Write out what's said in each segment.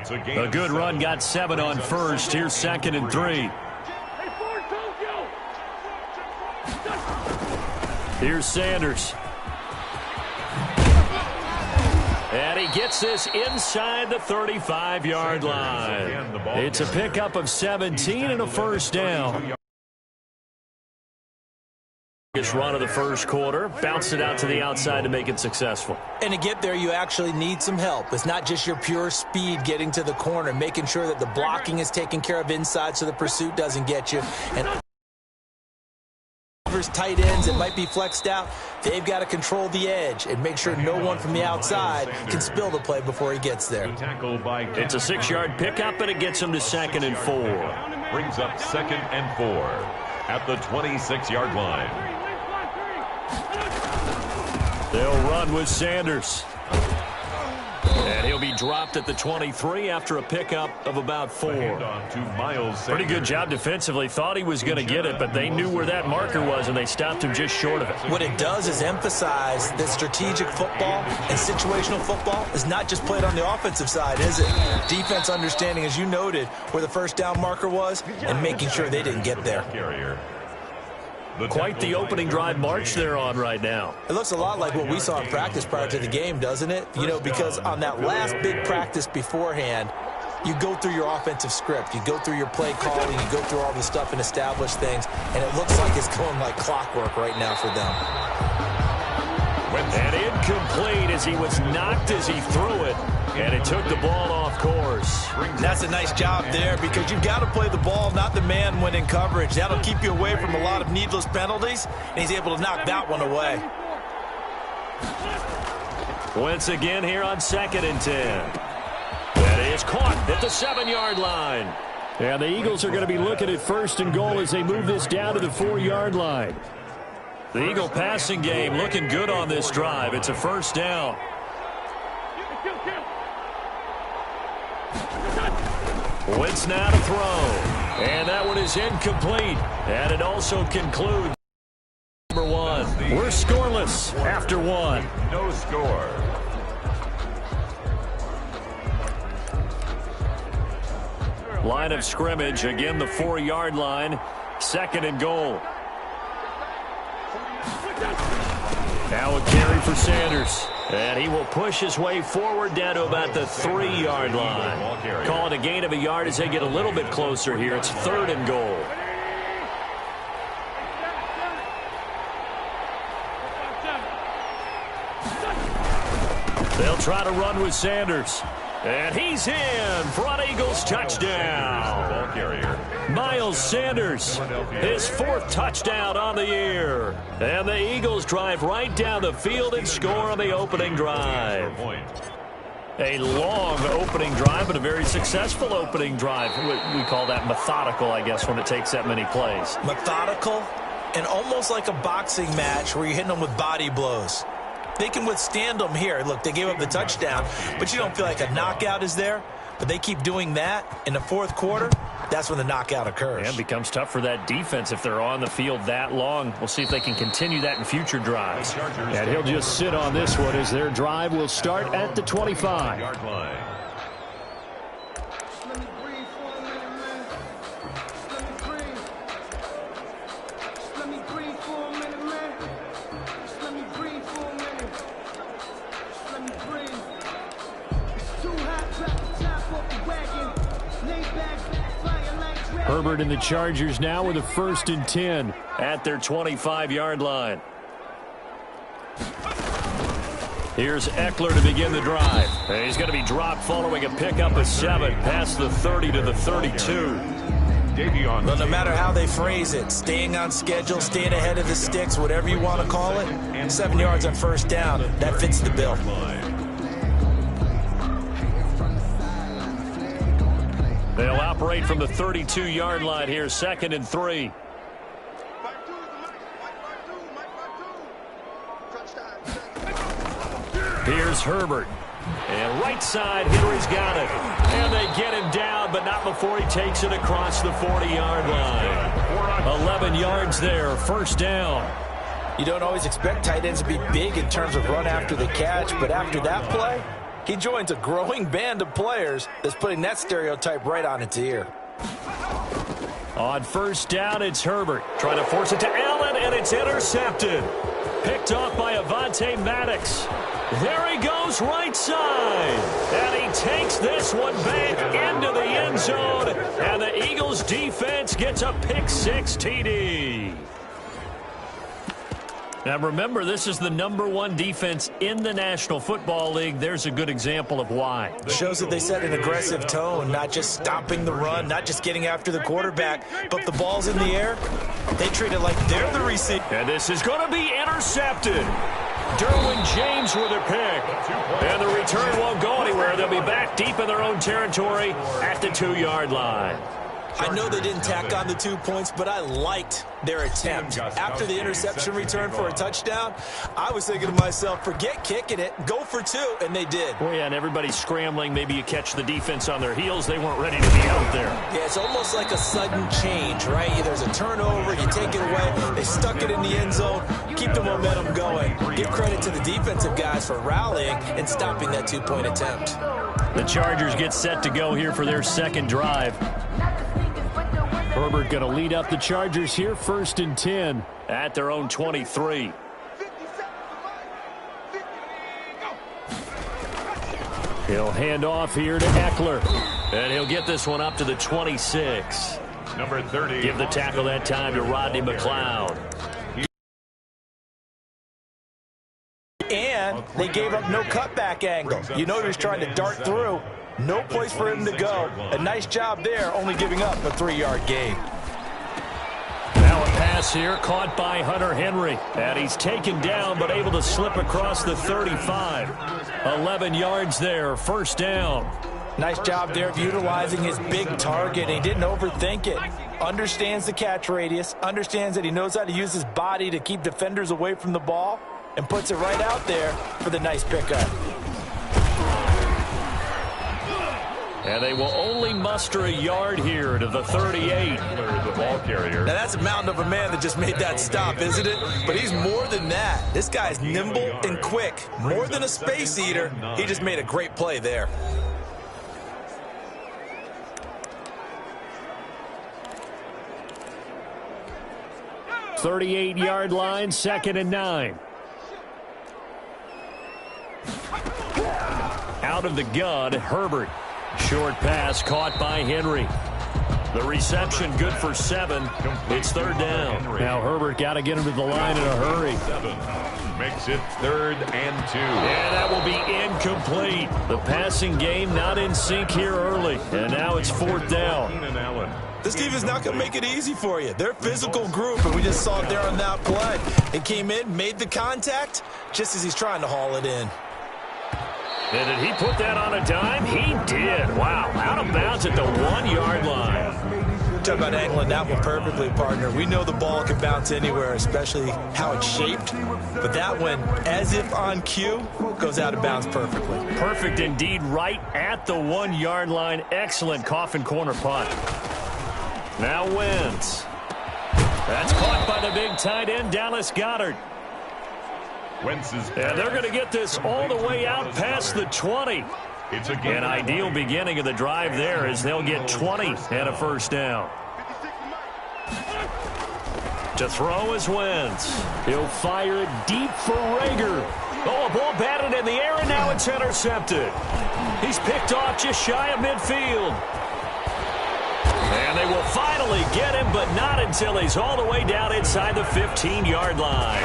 A good run got 7 on first. Here's 2nd and 3. Here's Sanders. And he gets this inside the 35-yard line. It's a pickup of 17 and a first down. Run of the first quarter, bounced it out to the outside to make it successful. And to get there, you actually need some help. It's not just your pure speed getting to the corner, making sure that the blocking is taken care of inside so the pursuit doesn't get you. And tight ends that might be flexed out, they've got to control the edge and make sure no one from the outside can spill the play before he gets there. It's a 6-yard pickup, and it gets him to 2nd and 4. Brings up 2nd and 4 at the 26-yard line. They'll run with Sanders. And he'll be dropped at the 23 after a pickup of about 4. Pretty good job defensively. Thought he was going to get it, but they knew where that marker was, and they stopped him just short of it. What it does is emphasize that strategic football and situational football is not just played on the offensive side, is it? Defense understanding, as you noted, where the first down marker was and making sure they didn't get there. Quite the opening drive march they're on right now. It looks a lot like what we saw in practice prior to the game, doesn't it? You know, because on that last big practice beforehand, you go through your offensive script, you go through your play calling, you go through all the stuff and establish things, and it looks like it's going like clockwork right now for them. And incomplete as he was knocked as he threw it, and it took the ball off course. That's a nice job there because you've got to play the ball, not the man when in coverage. That'll keep you away from a lot of needless penalties, and he's able to knock that one away. Once again here on 2nd and 10. That is caught at the 7-yard line. And the Eagles are going to be looking at 1st and goal as they move this down to the 4-yard line. The Eagle passing game looking good on this drive. It's a first down. Wentz now to throw. And that one is incomplete. And it also concludes number 1. We're scoreless after 1. No score. Line of scrimmage, again the 4-yard line. 2nd and goal. Now a carry for Sanders. And he will push his way forward down to about the 3-yard line. Call it a gain of a yard as they get a little bit closer here. It's 3rd and goal. They'll try to run with Sanders. And he's in for an Eagles touchdown. Ball carrier. Miles Sanders, his 4th touchdown on the year. And the Eagles drive right down the field and score on the opening drive. A long opening drive, but a very successful opening drive. We call that methodical, I guess, when it takes that many plays. Methodical and almost like a boxing match where you're hitting them with body blows. They can withstand them here. Look, they gave up the touchdown, but you don't feel like a knockout is there. But they keep doing that in the 4th quarter. That's when the knockout occurs. And it becomes tough for that defense if they're on the field that long. We'll see if they can continue that in future drives. And he'll just sit on this one as their drive will start at the 25. Herbert and the Chargers now with a 1st and 10 at their 25-yard line. Here's Eckler to begin the drive. And he's going to be dropped following a pickup of 7 past the 30 to the 32. Well, no matter how they phrase it, staying on schedule, staying ahead of the sticks, whatever you want to call it, 7 yards on 1st down, that fits the bill. They'll operate from the 32-yard line here, 2nd and 3. Here's Herbert. And right side, Henry's got it. And they get him down, but not before he takes it across the 40-yard line. 11 yards there, 1st down. You don't always expect tight ends to be big in terms of run after the catch, but after that play, He joins a growing band of players that's putting that stereotype right on its ear. On first down, it's Herbert. Trying to force it to Allen, and it's intercepted. Picked off by Avonte Maddox. There he goes right side. And he takes this one back into the end zone. And the Eagles defense gets a pick-6 TD. Now remember, this is the #1 defense in the National Football League. There's a good example of why. Shows that they set an aggressive tone, not just stopping the run, not just getting after the quarterback, but the ball's in the air. They treat it like they're the receiver. And this is going to be intercepted. Derwin James with a pick. And the return won't go anywhere. They'll be back deep in their own territory at the 2-yard line. I know they didn't tack on the 2 points, but I liked their attempt. After the interception return for a touchdown, I was thinking to myself, forget kicking it, go for 2, and they did. Oh, yeah, and everybody's scrambling. Maybe you catch the defense on their heels. They weren't ready to be out there. Yeah, it's almost like a sudden change, right? There's a turnover, you take it away, they stuck it in the end zone, keep the momentum going. Give credit to the defensive guys for rallying and stopping that 2-point attempt. The Chargers get set to go here for their second drive. Herbert going to lead up the Chargers here, 1st and 10 at their own 23. He'll hand off here to Eckler, and he'll get this one up to the 26. Number 30. Give the tackle that time to Rodney McLeod. And they gave up no cutback angle. You know he was trying to dart through. No place for him to go. A nice job there, only giving up a 3-yard gain. Now a pass here, caught by Hunter Henry. And he's taken down, but able to slip across the 35. 11 yards there, 1st down. Nice job there of utilizing his big target. He didn't overthink it. Understands the catch radius. Understands that he knows how to use his body to keep defenders away from the ball. And puts it right out there for the nice pickup. And they will only muster a yard here to the 38. The ball carrier. Now that's a mountain of a man that just made that stop, isn't it? But he's more than that. This guy's nimble and quick. More than a space eater. He just made a great play there. .38-yard line, 2nd and 9. Out of the gun, Herbert. Short pass caught by Henry. The reception good for 7. It's 3rd down. Now Herbert got to get him to the line in a hurry. 7 makes it 3rd and 2. And that will be incomplete. The passing game not in sync here early. And now it's 4th down. This defense not going to make it easy for you. They're a physical group, and we just saw it there on that play. It came in, made the contact, just as he's trying to haul it in. And did he put that on a dime? He did. Wow. Out of bounds at the 1-yard line. Talk about angling that one perfectly, partner. We know the ball can bounce anywhere, especially how it's shaped. But that one, as if on cue, goes out of bounds perfectly. Perfect indeed, right at the 1-yard line. Excellent coffin corner punt. Now Wentz. That's caught by the big tight end, Dallas Goedert. And they're going to get this all the way out past the 20. It's an ideal beginning of the drive there as they'll get 20 and a 1st down. To throw is Wentz. He'll fire it deep for Rager. Oh, a ball batted in the air, and now it's intercepted. He's picked off just shy of midfield. And they will finally get him, but not until he's all the way down inside the 15-yard line.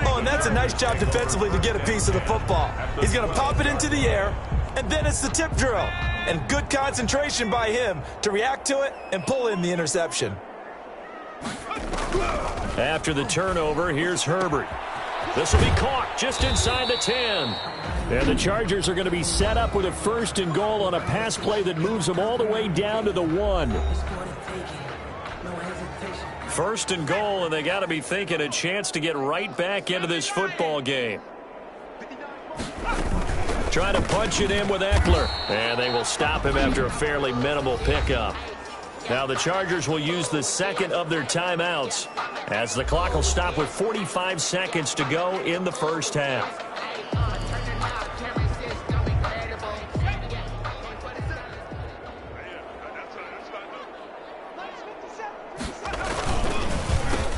Oh, and that's a nice job defensively to get a piece of the football. He's going to pop it into the air, and then it's the tip drill. And good concentration by him to react to it and pull in the interception. After the turnover, here's Herbert. This will be caught just inside the 10. And the Chargers are going to be set up with a 1st and goal on a pass play that moves them all the way down to the 1. 1st and goal, and they got to be thinking a chance to get right back into this football game. Trying to punch it in with Eckler. And they will stop him after a fairly minimal pickup. Now the Chargers will use the 2nd of their timeouts as the clock will stop with 45 seconds to go in the 1st half.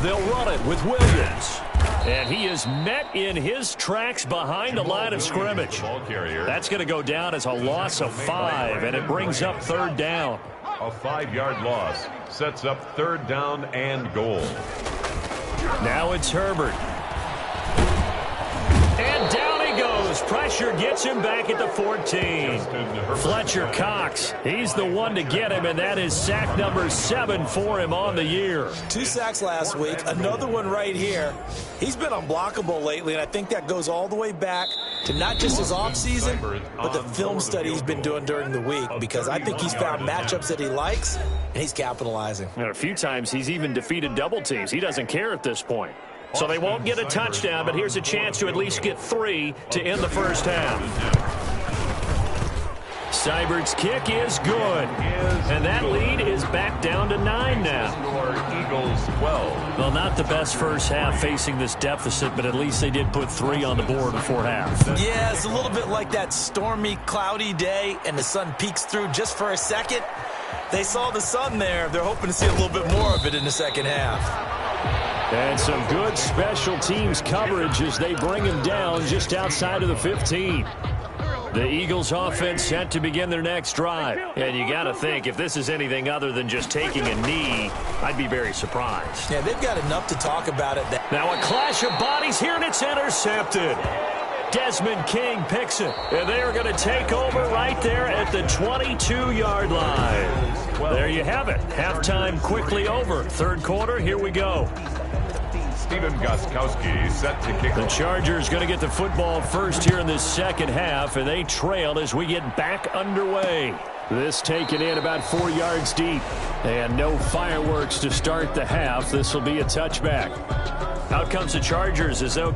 They'll run it with Williams. And he is met in his tracks behind the line of scrimmage. That's going to go down as a loss of 5, and it brings up third down. A 5-yard loss sets up third down and goal. Now it's Herbert. And down he goes. Pressure gets him back at the 14. Fletcher Cox, he's the one to get him, and that is sack number 7 for him on the year. 2 sacks last week, another one right here. He's been unblockable lately, and I think that goes all the way back to not just his offseason, but the film study he's been doing during the week, because I think he's found matchups that he likes, and he's capitalizing. And a few times he's even defeated double teams. He doesn't care at this point. So they won't get a touchdown, but here's a chance to at least get 3 to end the first half. Seibert's kick is good. And that lead is back down to 9 now. Eagles 12. Well, not the best first half facing this deficit, but at least they did put 3 on the board before half. Yeah, it's a little bit like that stormy, cloudy day, and the sun peeks through just for a second. They saw the sun there. They're hoping to see a little bit more of it in the second half. And some good special teams coverage as they bring him down just outside of the 15. The Eagles offense set to begin their next drive. And you got to think, if this is anything other than just taking a knee, I'd be very surprised. Yeah, they've got enough to talk about it. Now a clash of bodies here, and it's intercepted. Desmond King picks it. And they are going to take over right there at the 22-yard line. There you have it. Halftime quickly over. Third quarter, here we go. Steven Gostkowski set to kick. The Chargers going to get the football first here in this second half, and they trail as we get back underway. This taken in about 4 yards deep. And no fireworks to start the half. This will be a touchback. Out comes the Chargers as though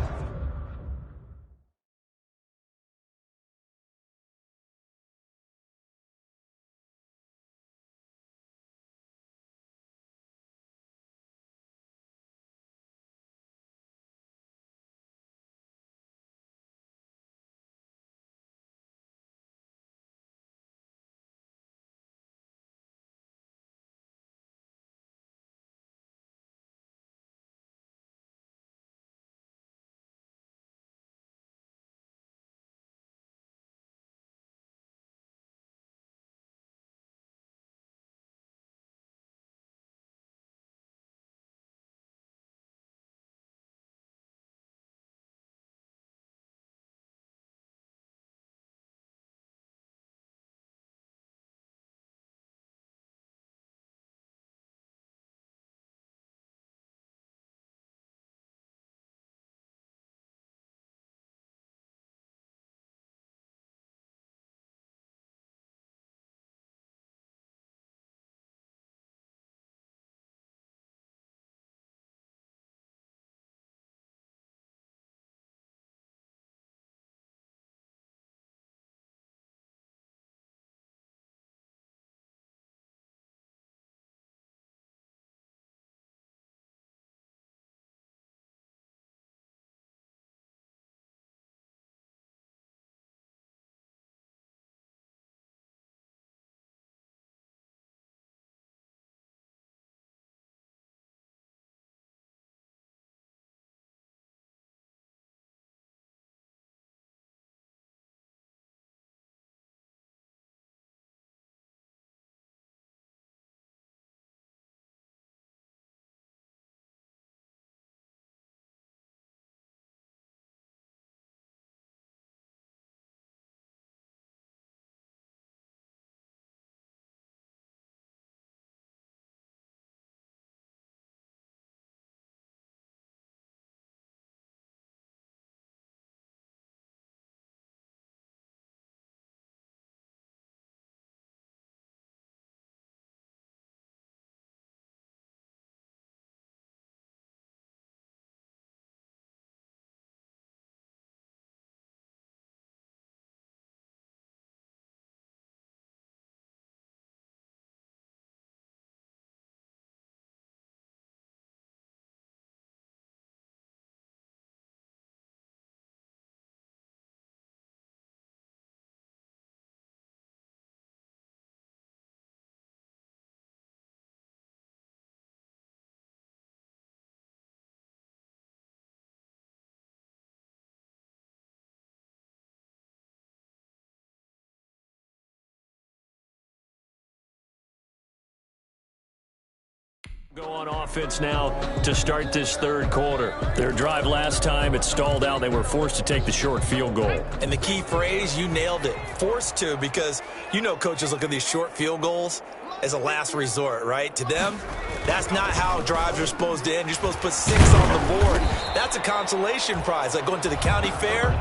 Go on offense now to start this third quarter. Their drive last time, it stalled out. They were forced to take the short field goal. And the key phrase, you nailed it, forced to, because you know coaches look at these short field goals as a last resort, right? To them, that's not how drives are supposed to end. You're supposed to put 6 on the board. That's a consolation prize, like going to the county fair.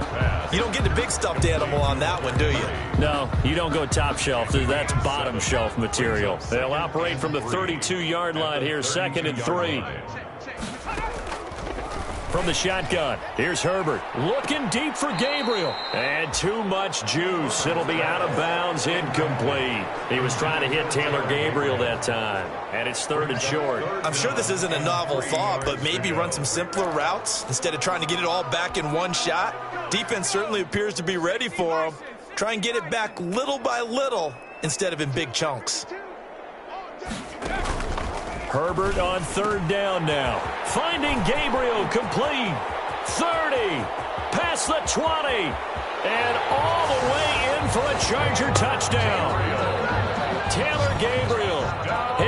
You don't get the big stuffed animal on that one, do you? No, you don't go top shelf. That's bottom shelf material. They'll operate from the 32-yard line here, 2nd and 3. From the shotgun, here's Herbert. Looking deep for Gabriel. And too much juice. It'll be out of bounds, incomplete. He was trying to hit Taylor Gabriel that time. And it's 3rd and short. I'm sure this isn't a novel thought, but maybe run some simpler routes instead of trying to get it all back in one shot. Defense certainly appears to be ready for him. Try and get it back little by little instead of in big chunks. Herbert on 3rd down now. Finding Gabriel, complete. 30, past the 20, and all the way in for a Charger touchdown. Taylor Gabriel,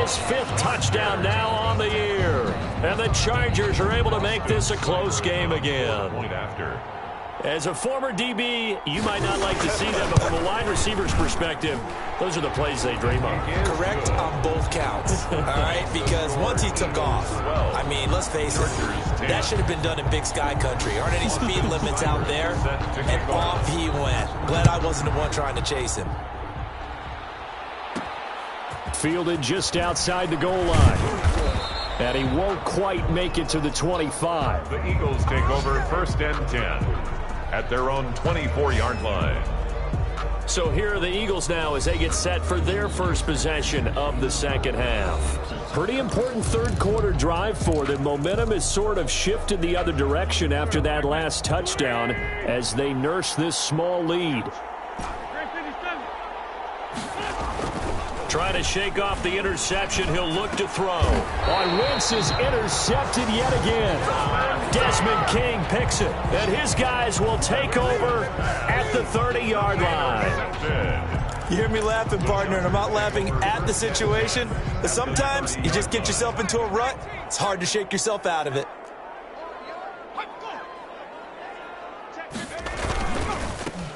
his 5th touchdown now on the year. And the Chargers are able to make this a close game again. As a former DB, you might not like to see them, but from a wide receiver's perspective, those are the plays they dream of. Correct on both counts, all right? Because once he took off, I mean, let's face it, that should have been done in Big Sky country. Aren't any speed limits out there? And off he went. Glad I wasn't the one trying to chase him. Fielded just outside the goal line. And he won't quite make it to the 25. The Eagles take over 1st and 10. At their own 24-yard line. So here are the Eagles now as they get set for their first possession of the second half. Pretty important third quarter drive for them. Momentum has sort of shifted the other direction after that last touchdown as they nurse this small lead. Trying to shake off the interception. He'll look to throw. On Wentz is intercepted yet again. Desmond King picks it. And his guys will take over at the 30-yard line. You hear me laughing, partner, and I'm not laughing at the situation. But sometimes you just get yourself into a rut. It's hard to shake yourself out of it.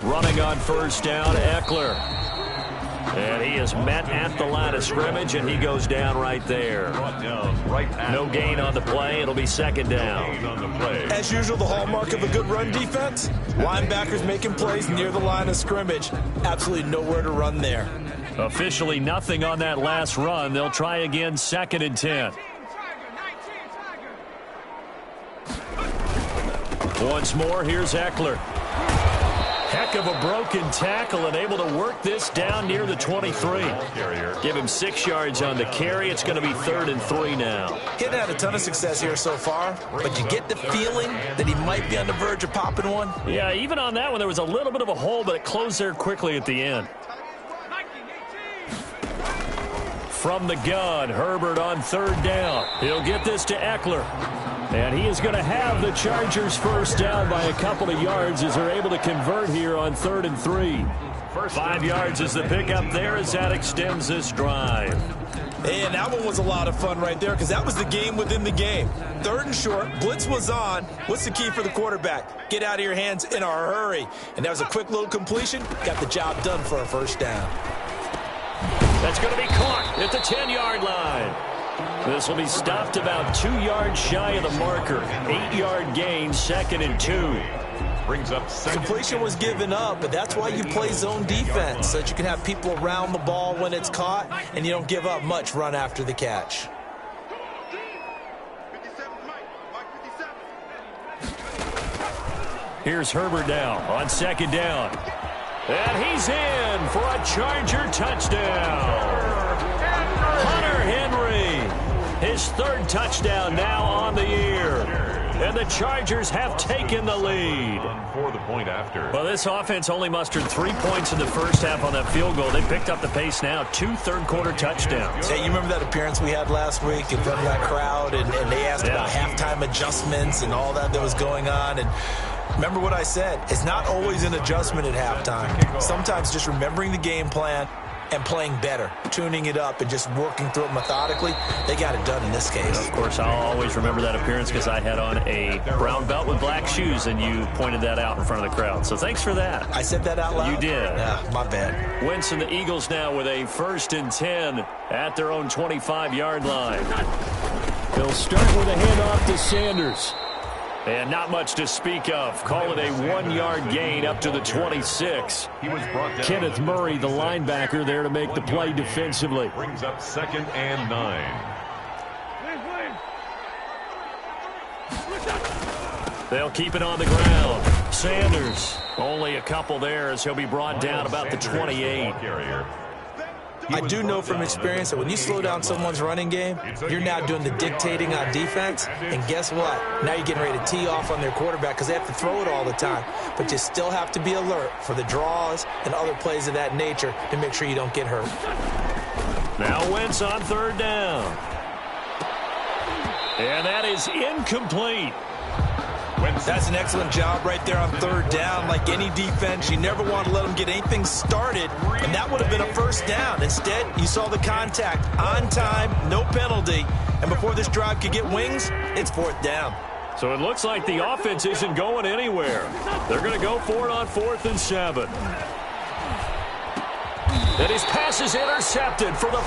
Running on 1st down, Eckler. And he is met at the line of scrimmage, and he goes down right there. No gain on the play. It'll be 2nd down. As usual, the hallmark of a good run defense, linebackers making plays near the line of scrimmage. Absolutely nowhere to run there. Officially nothing on that last run. They'll try again, 2nd and 10. Once more, here's Eckler. Heck of a broken tackle and able to work this down near the 23. Give him 6 yards on the carry. It's going to be 3rd and 3 now. He's had a ton of success here so far, but you get the feeling that he might be on the verge of popping one. Yeah, even on that one, there was a little bit of a hole, but it closed there quickly at the end. From the gun, Herbert on 3rd down. He'll get this to Eckler. And he is going to have the Chargers first down by a couple of yards as they're able to convert here on 3rd and 3. 5 yards is the pickup there as that extends this drive. And that one was a lot of fun right there because that was the game within the game. 3rd and short, blitz was on. What's the key for the quarterback? Get out of your hands in a hurry. And that was a quick little completion. Got the job done for a first down. That's going to be caught at the 10-yard line. This will be stopped about 2 yards shy of the marker. 8-yard gain, 2nd and 2. Brings up second. Completion was given up, but that's why you play zone defense, so that you can have people around the ball when it's caught, and you don't give up much run after the catch. Here's Herbert now on 2nd down. And he's in for a Charger touchdown. Hunter Henry, his 3rd touchdown now on the year. And the Chargers have taken the lead. For the point after. Well, this offense only mustered 3 points in the first half on that field goal. They picked up the pace now, 2 third-quarter touchdowns. Hey, you remember that appearance we had last week in front of that crowd, and they asked about halftime adjustments and all that was going on, and remember what I said. It's not always an adjustment at halftime. Sometimes just remembering the game plan, and playing better, tuning it up and just working through it methodically. They got it done in this case. Of course, I'll always remember that appearance because I had on a brown belt with black shoes, and you pointed that out in front of the crowd. So thanks for that. I said that out loud? You did. Yeah, my bad. Wentz and the Eagles now with a 1st and 10 at their own 25-yard line. He'll start with a handoff to Sanders. And not much to speak of. Call it a 1-yard gain up to the 26. He was brought down. Kenneth Murray, the linebacker, there to make the play defensively. Brings up 2nd and 9. They'll keep it on the ground. Sanders, only a couple there as he'll be brought down about the 28. I do know from experience that when you slow down someone's running game, you're now doing the dictating on defense. And guess what? Now you're getting ready to tee off on their quarterback because they have to throw it all the time. But you still have to be alert for the draws and other plays of that nature to make sure you don't get hurt. Now Wentz on 3rd down. And that is incomplete. That's an excellent job right there on 3rd down. Like any defense, you never want to let them get anything started, and that would have been a 1st down. Instead, you saw the contact on time, no penalty, and before this drive could get wings, it's 4th down. So it looks like the offense isn't going anywhere. They're going to go for it on 4th and 7. And his pass is intercepted for the